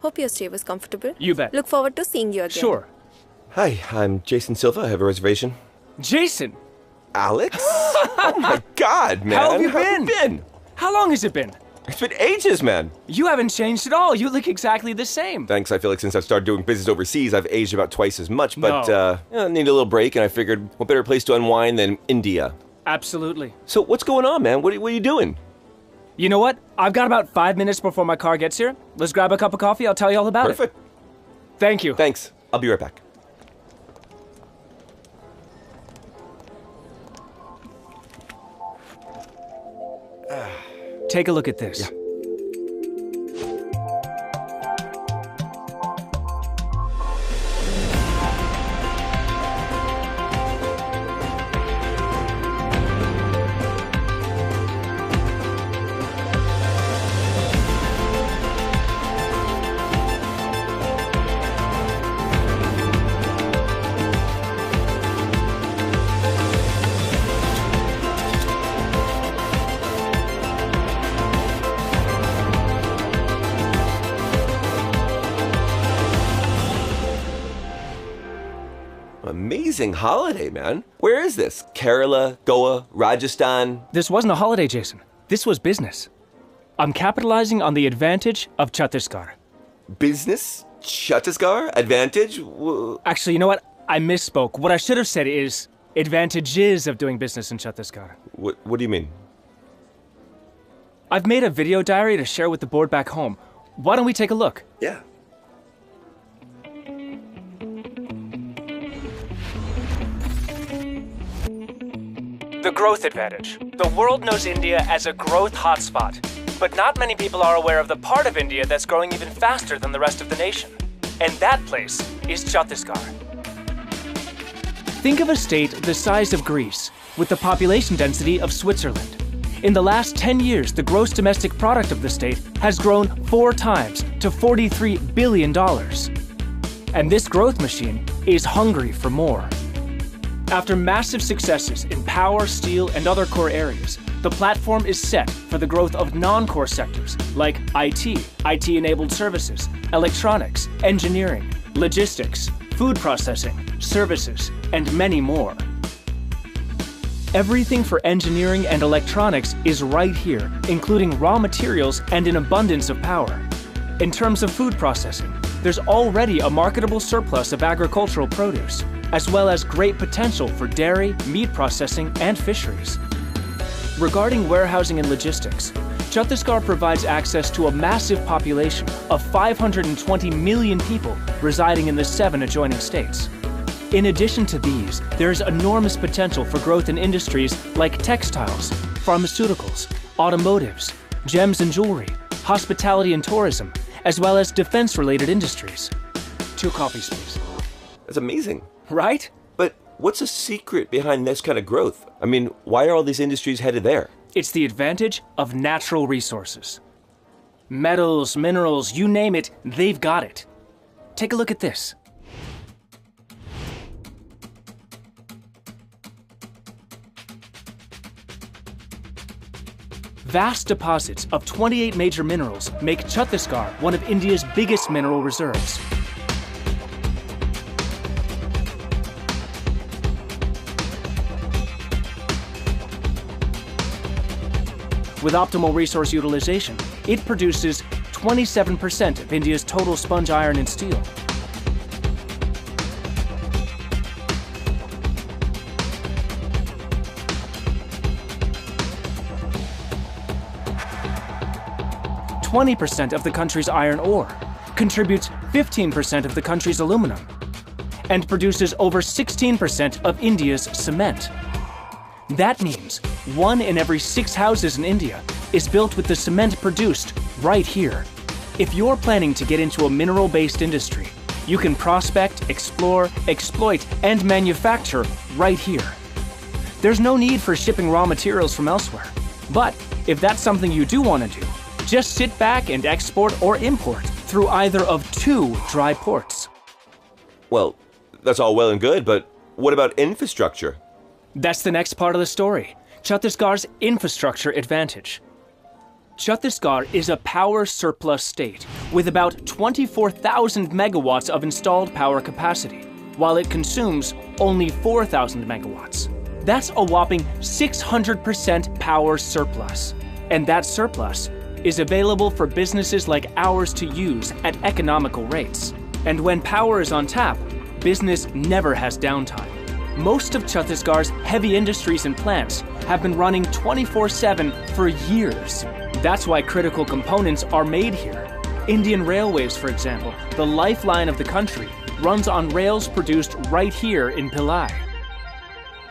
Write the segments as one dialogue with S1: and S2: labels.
S1: Hope your stay was comfortable.
S2: You bet.
S1: Look forward to seeing you again.
S2: Sure.
S3: Hi, I'm Jason Silva. I have a reservation.
S2: Jason!
S3: Alex? Oh my God, man.
S2: How have you
S3: How
S2: been? How long has it been?
S3: It's been ages, man.
S2: You haven't changed at all. You look exactly the same.
S3: Thanks. I feel like since I've started doing business overseas, I've aged about twice as much. But
S2: No.
S3: I need a little break, and I figured what better place to unwind than India.
S2: Absolutely.
S3: So what's going on, man? What are you doing?
S2: You know what? I've got about 5 minutes before my car gets here. Let's grab a cup of coffee. I'll tell you all about it.
S3: Perfect.
S2: Thank you.
S3: Thanks. I'll be right back.
S2: Take a look at this.
S3: Yeah. Amazing holiday, man. Where is this? Kerala, Goa, Rajasthan?
S2: This wasn't a holiday, Jason. This was business. I'm capitalizing on the advantage of Chhattisgarh.
S3: Business? Chhattisgarh? Advantage?
S2: Actually, you know what? I misspoke. What I should have said is advantages of doing business in Chhattisgarh.
S3: What do you mean?
S2: I've made a video diary to share with the board back home. Why don't we take a look?
S3: Yeah.
S2: The growth advantage. The world knows India as a growth hotspot, but not many people are aware of the part of India that's growing even faster than the rest of the nation. And that place is Chhattisgarh. Think of a state the size of Greece, with the population density of Switzerland. In the last 10 years, the gross domestic product of the state has grown 4 times to $43 billion. And this growth machine is hungry for more. After massive successes in power, steel, and other core areas, the platform is set for the growth of non-core sectors like IT, IT-enabled services, electronics, engineering, logistics, food processing, services, and many more. Everything for engineering and electronics is right here, including raw materials and an abundance of power. In terms of food processing, there's already a marketable surplus of agricultural produce, as well as great potential for dairy, meat processing, and fisheries. Regarding warehousing and logistics, Chhattisgarh provides access to a massive population of 520 million people residing in the 7 adjoining states. In addition to these, there is enormous potential for growth in industries like textiles, pharmaceuticals, automotives, gems and jewelry, hospitality and tourism, as well as defense-related industries. 2 coffees, please.
S3: That's amazing.
S2: Right?
S3: But what's the secret behind this kind of growth? I mean, why are all these industries headed there?
S2: It's the advantage of natural resources. Metals, minerals, you name it, they've got it. Take a look at this. Vast deposits of 28 major minerals make Chhattisgarh one of India's biggest mineral reserves. With optimal resource utilization, it produces 27% of India's total sponge iron and steel. (20% of the country's iron ore, contributes 15% of the country's aluminum, and produces over 16% of India's cement. That means 1 in every 6 houses in India is built with the cement produced right here. If you're planning to get into a mineral-based industry, you can prospect, explore, exploit, and manufacture right here. There's no need for shipping raw materials from elsewhere. But if that's something you do want to do, just sit back and export or import through either of 2 dry ports.
S3: Well, that's all well and good, but what about infrastructure?
S2: That's the next part of the story. Chhattisgarh's infrastructure advantage. Chhattisgarh is a power surplus state with about 24,000 megawatts of installed power capacity, while it consumes only 4,000 megawatts. That's a whopping 600% power surplus. And that surplus is available for businesses like ours to use at economical rates. And when power is on tap, business never has downtime. Most of Chhattisgarh's heavy industries and plants have been running 24/7 for years. That's why critical components are made here. Indian Railways, for example, the lifeline of the country, runs on rails produced right here in Bhilai.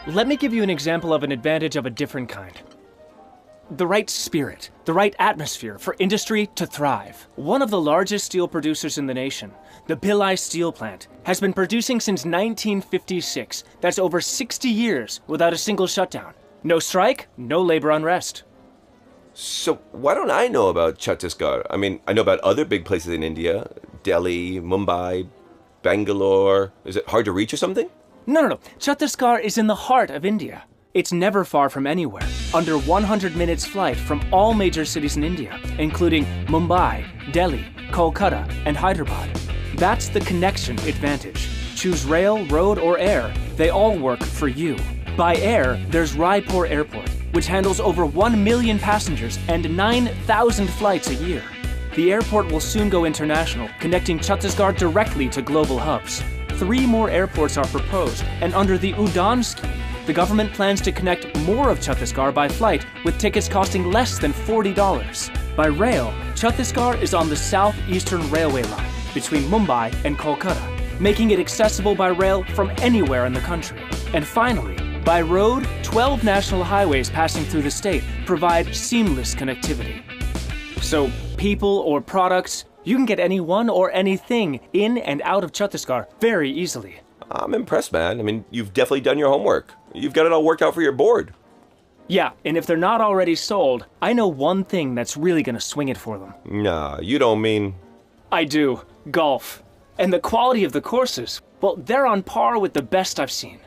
S2: Let me give you an example of an advantage of a different kind. The right spirit, the right atmosphere for industry to thrive. One of the largest steel producers in the nation, the Bhilai Steel Plant, has been producing since 1956. That's over 60 years without a single shutdown. No strike, no labor unrest.
S3: So why don't I know about Chhattisgarh? I mean, I know about other big places in India, Delhi, Mumbai, Bangalore. Is it hard to reach or something?
S2: No. Chhattisgarh is in the heart of India. It's never far from anywhere, under 100 minutes flight from all major cities in India, including Mumbai, Delhi, Kolkata, and Hyderabad. That's the connection advantage. Choose rail, road, or air. They all work for you. By air, there's Raipur Airport, which handles over 1 million passengers and 9,000 flights a year. The airport will soon go international, connecting Chhattisgarh directly to global hubs. 3 more airports are proposed, and under the Udaan scheme, the government plans to connect more of Chhattisgarh by flight with tickets costing less than $40. By rail, Chhattisgarh is on the Southeastern Railway line between Mumbai and Kolkata, making it accessible by rail from anywhere in the country. And finally, by road, 12 national highways passing through the state provide seamless connectivity. So, people or products, you can get anyone or anything in and out of Chhattisgarh very easily.
S3: I'm impressed, man. I mean, you've definitely done your homework. You've got it all worked out for your board.
S2: Yeah, and if they're not already sold, I know one thing that's really gonna swing it for them.
S3: Nah, you don't mean...
S2: I do. Golf. And the quality of the courses, well, they're on par with the best I've seen.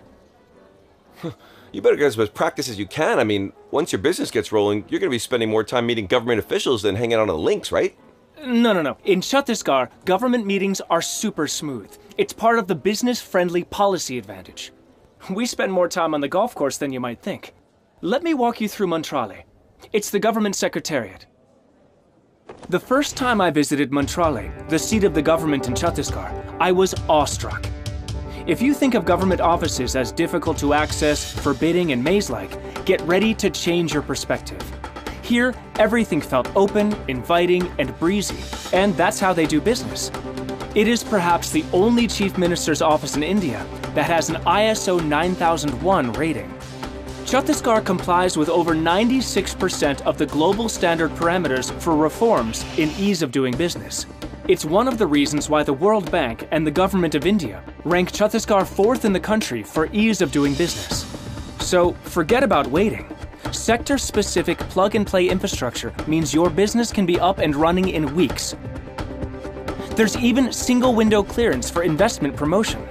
S3: You better get as much practice as you can. I mean, once your business gets rolling, you're going to be spending more time meeting government officials than hanging out on the links, right?
S2: No. In Chhattisgarh, government meetings are super smooth. It's part of the business-friendly policy advantage. We spend more time on the golf course than you might think. Let me walk you through Mantrale. It's the government secretariat. The first time I visited Mantrale, the seat of the government in Chhattisgarh, I was awestruck. If you think of government offices as difficult to access, forbidding, and maze-like, get ready to change your perspective. Here, everything felt open, inviting, and breezy, and that's how they do business. It is perhaps the only chief minister's office in India that has an ISO 9001 rating. Chhattisgarh complies with over 96% of the global standard parameters for reforms in ease of doing business. It's one of the reasons why the World Bank and the Government of India rank Chhattisgarh 4th in the country for ease of doing business. So forget about waiting. Sector-specific plug-and-play infrastructure means your business can be up and running in weeks. There's even single-window clearance for investment promotion.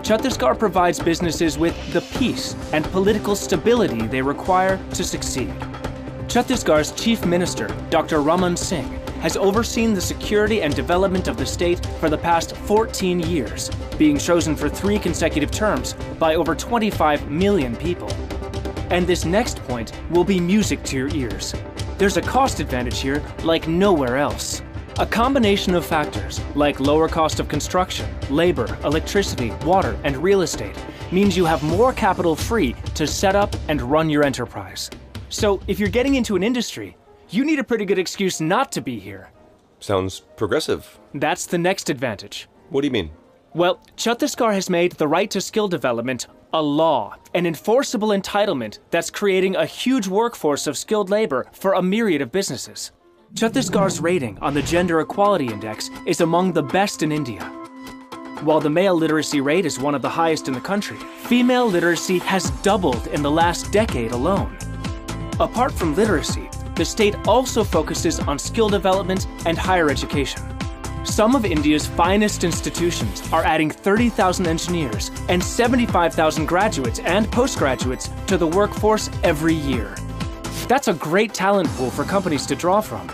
S2: Chhattisgarh provides businesses with the peace and political stability they require to succeed. Chhattisgarh's Chief Minister, Dr. Raman Singh, has overseen the security and development of the state for the past 14 years, being chosen for 3 consecutive terms by over 25 million people. And this next point will be music to your ears. There's a cost advantage here like nowhere else. A combination of factors, like lower cost of construction, labor, electricity, water, and real estate, means you have more capital free to set up and run your enterprise. So if you're getting into an industry, you need a pretty good excuse not to be here.
S3: Sounds progressive.
S2: That's the next advantage.
S3: What do you mean?
S2: Well, Chhattisgarh has made the right to skill development a law, an enforceable entitlement that's creating a huge workforce of skilled labor for a myriad of businesses. Chhattisgarh's rating on the Gender Equality Index is among the best in India. While the male literacy rate is one of the highest in the country, female literacy has doubled in the last decade alone. Apart from literacy, the state also focuses on skill development and higher education. Some of India's finest institutions are adding 30,000 engineers and 75,000 graduates and postgraduates to the workforce every year. That's a great talent pool for companies to draw from.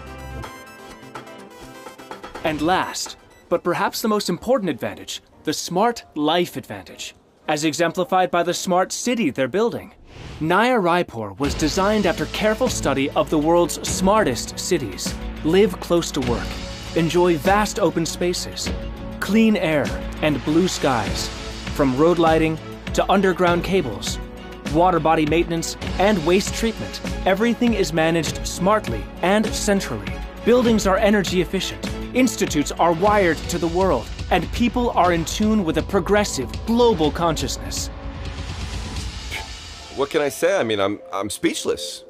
S2: And last, but perhaps the most important advantage, the smart life advantage, as exemplified by the smart city they're building. Naya Raipur was designed after careful study of the world's smartest cities. Live close to work, enjoy vast open spaces, clean air, and blue skies. From road lighting to underground cables, water body maintenance, and waste treatment, everything is managed smartly and centrally. Buildings are energy efficient, institutes are wired to the world, and people are in tune with a progressive global consciousness.
S3: What can I say? I mean, I'm speechless.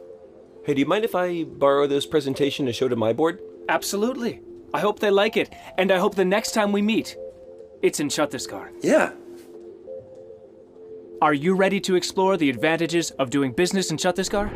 S3: Hey, do you mind if I borrow this presentation to show to my board?
S2: Absolutely. I hope they like it, and I hope the next time we meet, it's in Chhattisgarh.
S3: Yeah.
S2: Are you ready to explore the advantages of doing business in Chhattisgarh?